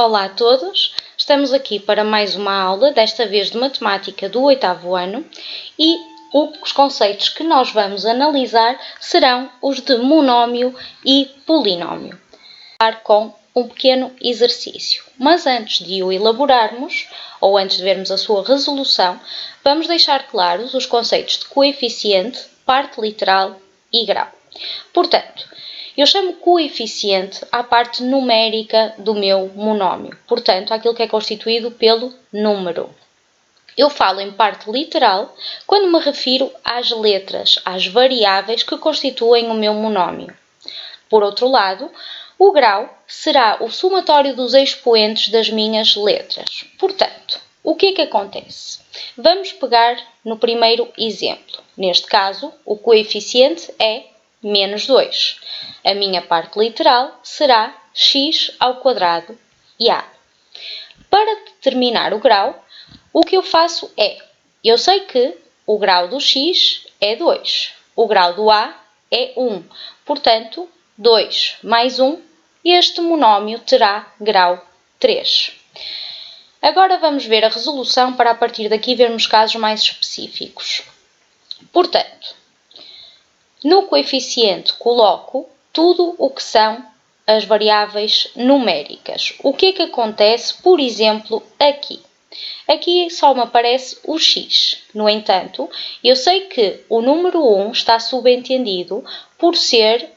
Olá a todos, estamos aqui para mais uma aula, desta vez de matemática do 8º ano, e os conceitos que nós vamos analisar serão os de monómio e polinómio. Vou começar com um pequeno exercício, mas antes de o elaborarmos, ou antes de vermos a sua resolução, vamos deixar claros os conceitos de coeficiente, parte literal e grau. Portanto, eu chamo coeficiente à parte numérica do meu monómio, portanto, àquilo que é constituído pelo número. Eu falo em parte literal quando me refiro às letras, às variáveis que constituem o meu monómio. Por outro lado, o grau será o somatório dos expoentes das minhas letras. Portanto, o que é que acontece? Vamos pegar no primeiro exemplo. Neste caso, o coeficiente é menos 2. A minha parte literal será x ao quadrado e a. Para determinar o grau, o que eu faço é, eu sei que o grau do x é 2, o grau do a é 1, portanto, 2 mais 1, este monómio terá grau 3. Agora vamos ver a resolução para a partir daqui vermos casos mais específicos. Portanto, no coeficiente coloco tudo o que são as variáveis numéricas. O que é que acontece, por exemplo, aqui? Aqui só me aparece o x. No entanto, eu sei que o número 1 está subentendido por ser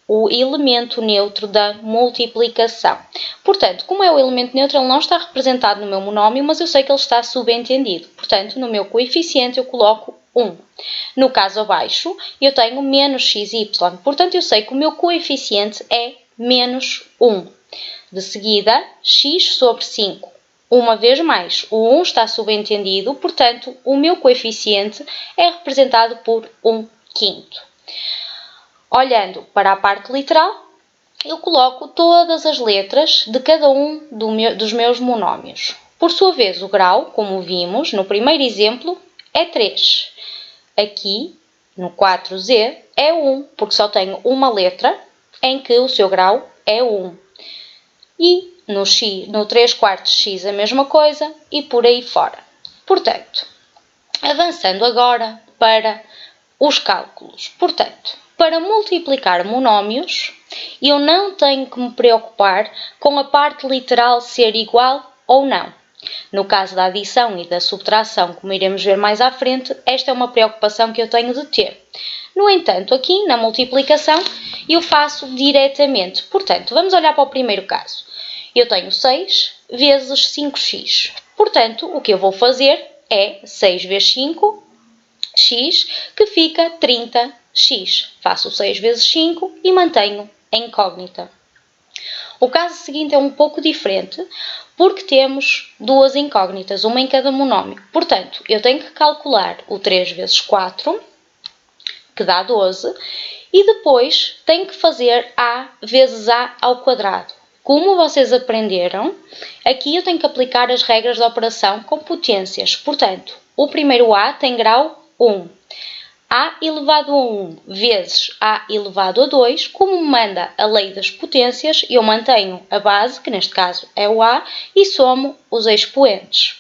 o elemento neutro da multiplicação. Portanto, como é o elemento neutro, ele não está representado no meu monómio, mas eu sei que ele está subentendido. Portanto, no meu coeficiente eu coloco 1. No caso abaixo, eu tenho menos xy. Portanto, eu sei que o meu coeficiente é menos 1. De seguida, x sobre 5. Uma vez mais, o 1 está subentendido, portanto, o meu coeficiente é representado por 1/5. Olhando para a parte literal, eu coloco todas as letras de cada um dos meus monómios. Por sua vez, o grau, como vimos no primeiro exemplo, é 3. Aqui, no 4z, é 1, porque só tenho uma letra em que o seu grau é 1. E no 3/4 x a mesma coisa e por aí fora. Portanto, avançando agora para os cálculos. Portanto, para multiplicar monómios, eu não tenho que me preocupar com a parte literal ser igual ou não. No caso da adição e da subtração, como iremos ver mais à frente, esta é uma preocupação que eu tenho de ter. No entanto, aqui na multiplicação, eu faço diretamente. Portanto, vamos olhar para o primeiro caso. Eu tenho 6 vezes 5x. Portanto, o que eu vou fazer é 6 vezes 5, x, que fica 30x. Faço 6 vezes 5 e mantenho a incógnita. O caso seguinte é um pouco diferente, porque temos duas incógnitas, uma em cada monómio. Portanto, eu tenho que calcular o 3 vezes 4, que dá 12, e depois tenho que fazer a vezes a ao quadrado. Como vocês aprenderam, aqui eu tenho que aplicar as regras da operação com potências. Portanto, o primeiro a tem grau 1. A elevado a 1 vezes A elevado a 2, como me manda a lei das potências, eu mantenho a base, que neste caso é o A, e somo os expoentes.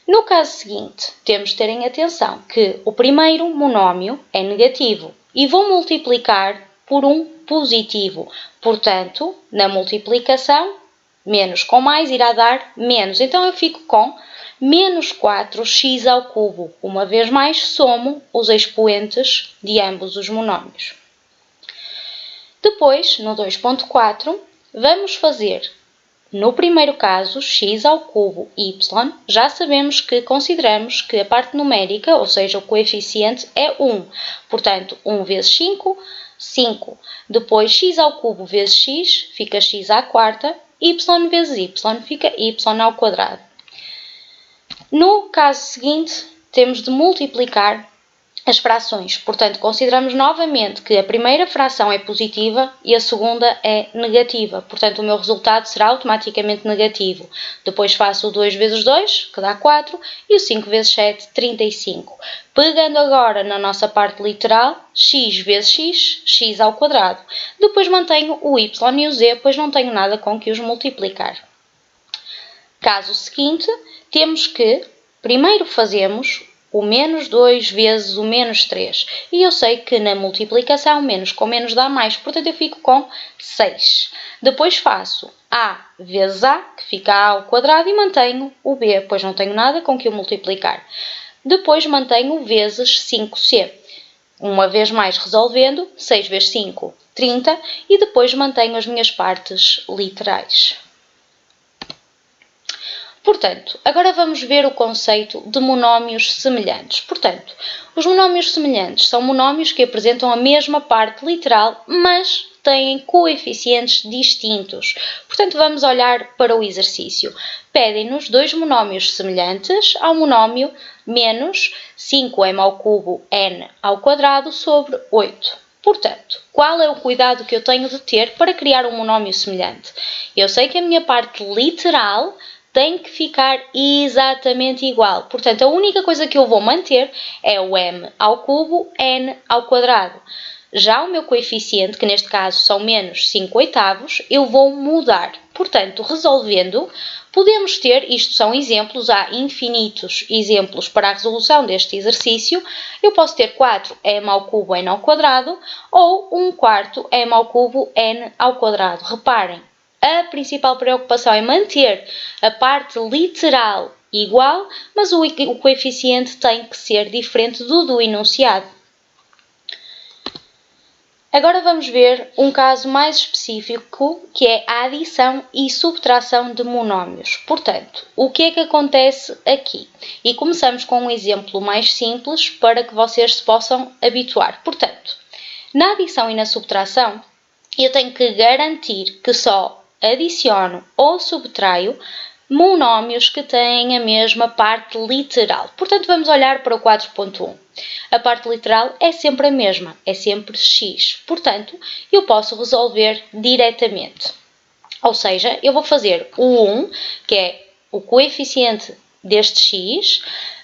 No caso seguinte, temos de terem atenção que o primeiro monómio é negativo e vou multiplicar por um positivo. Portanto, na multiplicação, menos com mais irá dar menos. Então, eu fico com menos 4x ao cubo. Uma vez mais, somo os expoentes de ambos os monómios. Depois, no 2.4, vamos fazer, no primeiro caso, x ao cubo y, já sabemos que consideramos que a parte numérica, ou seja, o coeficiente, é 1. Portanto, 1 vezes 5, 5. Depois, x ao cubo vezes x, fica x à quarta, y vezes y, fica y ao quadrado. No caso seguinte, temos de multiplicar as frações. Portanto, consideramos novamente que a primeira fração é positiva e a segunda é negativa. Portanto, o meu resultado será automaticamente negativo. Depois faço o 2 vezes 2, que dá 4, e o 5 vezes 7, 35. Pegando agora na nossa parte literal, x vezes x, x ao quadrado. Depois mantenho o y e o z, pois não tenho nada com que os multiplicar. Caso seguinte, temos que primeiro fazemos o menos 2 vezes o menos 3. E eu sei que na multiplicação menos com menos dá mais, portanto eu fico com 6. Depois faço a vezes a, que fica a ao quadrado, e mantenho o b, pois não tenho nada com que o multiplicar. Depois mantenho vezes 5c. Uma vez mais resolvendo, 6 vezes 5, 30, e depois mantenho as minhas partes literais. Portanto, agora vamos ver o conceito de monómios semelhantes. Portanto, os monómios semelhantes são monómios que apresentam a mesma parte literal, mas têm coeficientes distintos. Portanto, vamos olhar para o exercício. Pedem-nos dois monómios semelhantes ao monómio menos 5m ao cubo n ao quadrado sobre 8. Portanto, qual é o cuidado que eu tenho de ter para criar um monómio semelhante? Eu sei que a minha parte literal tem que ficar exatamente igual. Portanto, a única coisa que eu vou manter é o m ao cubo n ao quadrado. Já o meu coeficiente, que neste caso são menos 5 oitavos, eu vou mudar. Portanto, resolvendo, podemos ter, isto são exemplos, há infinitos exemplos para a resolução deste exercício. Eu posso ter 4m ao cubo n ao quadrado ou 1/4 m ao cubo n ao quadrado. Reparem, a principal preocupação é manter a parte literal igual, mas o coeficiente tem que ser diferente do enunciado. Agora vamos ver um caso mais específico, que é a adição e subtração de monómios. Portanto, o que é que acontece aqui? E começamos com um exemplo mais simples para que vocês se possam habituar. Portanto, na adição e na subtração, eu tenho que garantir que só adiciono ou subtraio monómios que têm a mesma parte literal. Portanto, vamos olhar para o 4.1. A parte literal é sempre a mesma, é sempre x. Portanto, eu posso resolver diretamente. Ou seja, eu vou fazer o 1, que é o coeficiente deste x,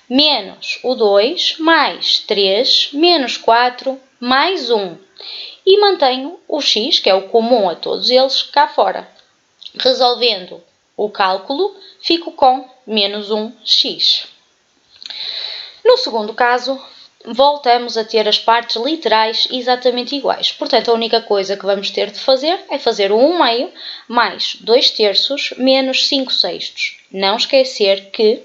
menos o 2, mais 3, menos 4, mais 1. E mantenho o x, que é o comum a todos eles, cá fora. Resolvendo o cálculo, fico com menos 1x. No segundo caso, voltamos a ter as partes literais exatamente iguais. Portanto, a única coisa que vamos ter de fazer é fazer o 1/2 mais 2/3 menos 5/6. Não esquecer que,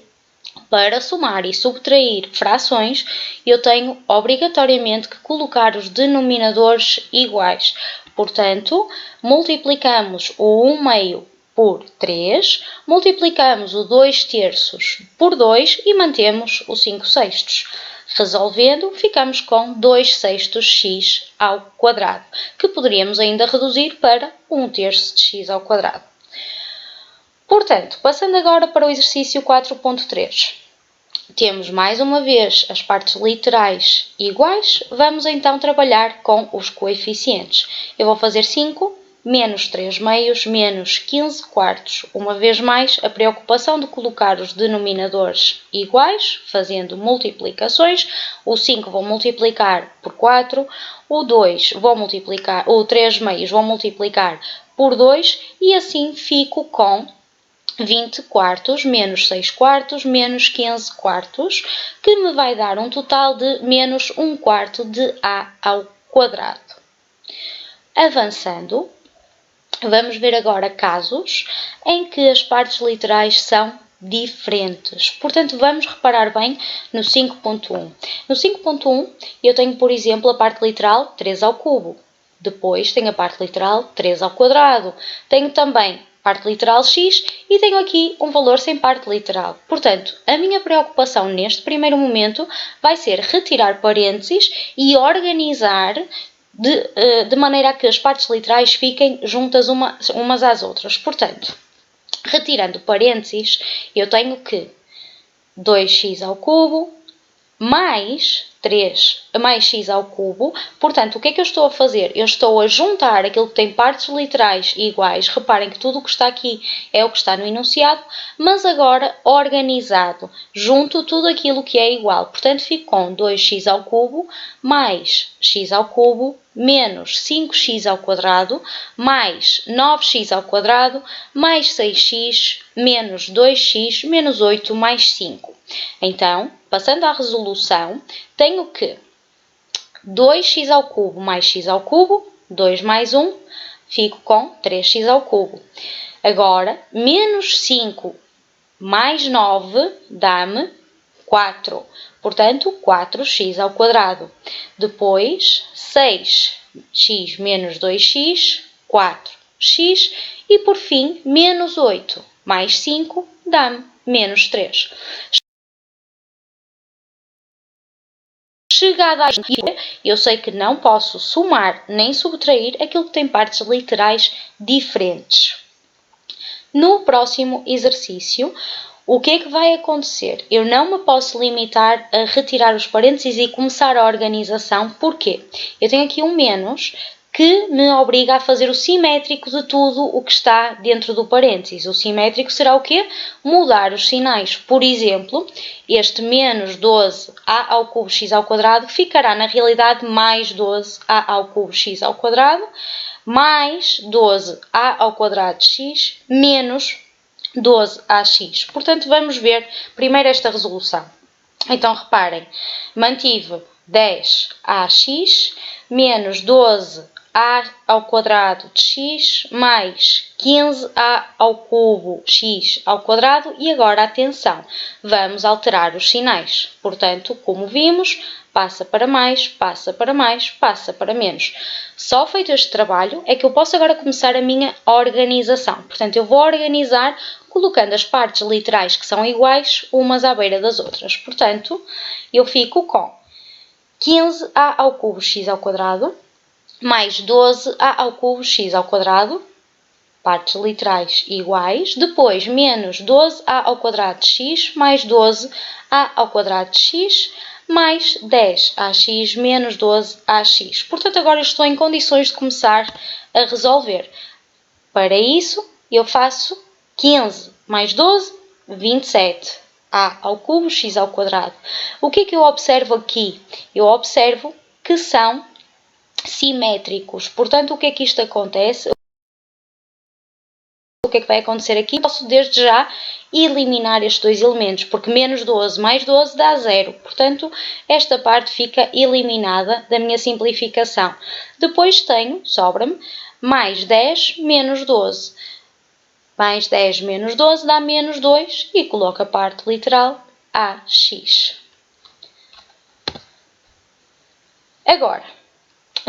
para somar e subtrair frações, eu tenho obrigatoriamente que colocar os denominadores iguais. Portanto, multiplicamos o 1/2 por 3, multiplicamos o 2/3 por 2 e mantemos o 5/6. Resolvendo, ficamos com 2/6x ao quadrado, que poderíamos ainda reduzir para 1/3 de x ao quadrado. Portanto, passando agora para o exercício 4.3. Temos mais uma vez as partes literais iguais, vamos então trabalhar com os coeficientes. Eu vou fazer 5 menos 3 meios menos 15 quartos. Uma vez mais, a preocupação de colocar os denominadores iguais, fazendo multiplicações. O 5 vou multiplicar por 4, o 2 vou multiplicar, o 3 meios vou multiplicar por 2 e assim fico com 20 quartos menos 6 quartos menos 15 quartos, que me vai dar um total de menos 1/4 de a ao quadrado. Avançando, vamos ver agora casos em que as partes literais são diferentes. Portanto, vamos reparar bem no 5.1. No 5.1 eu tenho, por exemplo, a parte literal 3 ao cubo. Depois tenho a parte literal 3 ao quadrado. Tenho também parte literal x e tenho aqui um valor sem parte literal. Portanto, a minha preocupação neste primeiro momento vai ser retirar parênteses e organizar de maneira a que as partes literais fiquem juntas umas às outras. Portanto, retirando parênteses, eu tenho que 2x ao cubo mais 3 mais x ao cubo. Portanto, o que é que eu estou a fazer? Eu estou a juntar aquilo que tem partes literais iguais. Reparem que tudo o que está aqui é o que está no enunciado, mas agora organizado. Junto tudo aquilo que é igual. Portanto, fico com 2x ao cubo mais x ao cubo menos 5x ao quadrado mais 9x ao quadrado mais 6x menos 2x menos 8 mais 5. Então, passando à resolução, tenho que 2x ao cubo mais x ao cubo, 2 mais 1, fico com 3x ao cubo. Agora, menos 5 mais 9 dá-me 4. Portanto, 4x ao quadrado. Depois, 6x menos 2x, 4x. E, por fim, menos 8 mais 5 dá-me menos 3. Chegada a eu sei que não posso somar nem subtrair aquilo que tem partes literais diferentes. No próximo exercício, o que é que vai acontecer? Eu não me posso limitar a retirar os parênteses e começar a organização. Porquê? Eu tenho aqui um menos que me obriga a fazer o simétrico de tudo o que está dentro do parênteses. O simétrico será o quê? Mudar os sinais. Por exemplo, este menos 12a ao cubo x ao quadrado ficará na realidade mais 12a ao cubo x ao quadrado mais 12a ao quadrado de x menos 12ax. Portanto, vamos ver primeiro esta resolução. Então, reparem, mantive 10ax menos 12a ao quadrado de x mais 15a ao cubo x ao quadrado. E agora, atenção, vamos alterar os sinais. Portanto, como vimos, passa para mais, passa para mais, passa para menos. Só feito este trabalho é que eu posso agora começar a minha organização. Portanto, eu vou organizar colocando as partes literais que são iguais umas à beira das outras. Portanto, eu fico com 15a ao cubo x ao quadrado mais 12a ao cubo x ao quadrado, partes literais iguais, depois menos 12a ao quadrado de x mais 12a ao quadrado de x mais 10ax menos 12ax. Portanto, agora estou em condições de começar a resolver. Para isso, eu faço 15 mais 12, 27a ao cubo x ao quadrado. O que é que eu observo aqui? Eu observo que são simétricos. Portanto, o que é que isto acontece? O que é que vai acontecer aqui? Posso desde já eliminar estes dois elementos, porque menos 12 mais 12 dá 0. Portanto, esta parte fica eliminada da minha simplificação. Depois tenho, sobra-me, mais 10 menos 12. Mais 10 menos 12 dá menos 2 e coloco a parte literal AX. Agora,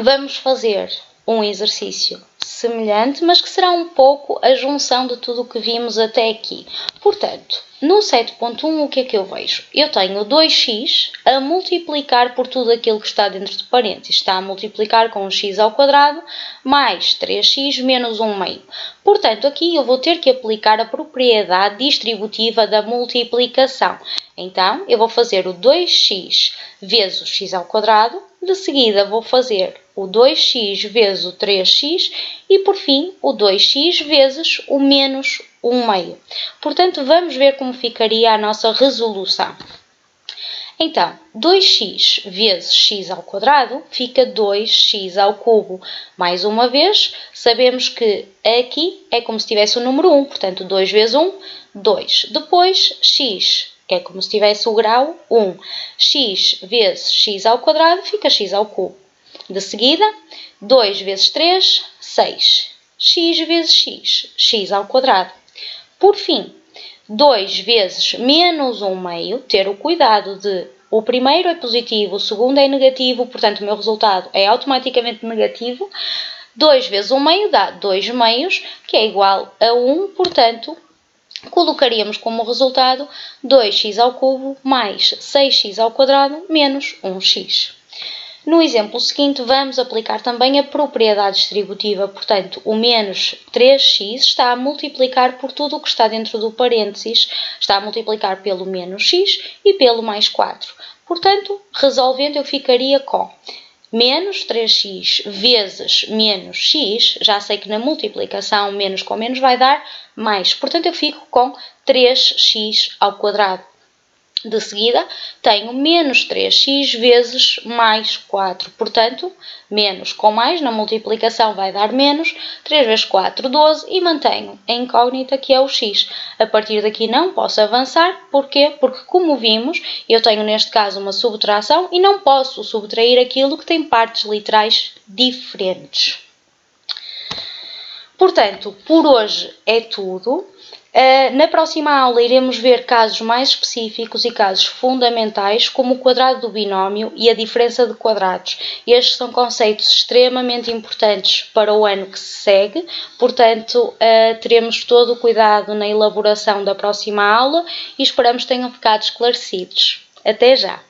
vamos fazer um exercício semelhante, mas que será um pouco a junção de tudo o que vimos até aqui. Portanto, no 7.1 o que é que eu vejo? Eu tenho 2x a multiplicar por tudo aquilo que está dentro de parênteses. Está a multiplicar com x ao quadrado mais 3x menos 1 meio. Portanto, aqui eu vou ter que aplicar a propriedade distributiva da multiplicação. Então, eu vou fazer o 2x vezes o x ao quadrado, de seguida vou fazer o 2x vezes o 3x e, por fim, o 2x vezes o menos 1 meio. Portanto, vamos ver como ficaria a nossa resolução. Então, 2x vezes x ao quadrado fica 2x ao cubo. Mais uma vez, sabemos que aqui é como se tivesse o número 1, portanto, 2 vezes 1, 2. Depois, x, que é como se tivesse o grau 1. X vezes x ao quadrado fica x ao cubo. De seguida, 2 vezes 3, 6. X vezes x, x ao quadrado. Por fim, 2 vezes menos 1 meio, ter o cuidado de o primeiro é positivo, o segundo é negativo, portanto o meu resultado é automaticamente negativo. 2 vezes 1 meio dá 2 meios, que é igual a 1, portanto colocaríamos como resultado 2x ao cubo mais 6x ao quadrado menos 1x. No exemplo seguinte, vamos aplicar também a propriedade distributiva, portanto, o menos 3x está a multiplicar por tudo o que está dentro do parênteses, está a multiplicar pelo menos x e pelo mais 4. Portanto, resolvendo, eu ficaria com menos 3x vezes menos x, já sei que na multiplicação menos com menos vai dar mais, portanto, eu fico com 3x ao quadrado. De seguida, tenho menos 3x vezes mais 4. Portanto, menos com mais, na multiplicação vai dar menos. 3 vezes 4, 12. E mantenho a incógnita que é o x. A partir daqui não posso avançar. Porquê? Porque, como vimos, eu tenho neste caso uma subtração e não posso subtrair aquilo que tem partes literais diferentes. Portanto, por hoje é tudo. Na próxima aula iremos ver casos mais específicos e casos fundamentais, como o quadrado do binómio e a diferença de quadrados. Estes são conceitos extremamente importantes para o ano que se segue, portanto, teremos todo o cuidado na elaboração da próxima aula e esperamos que tenham ficado esclarecidos. Até já!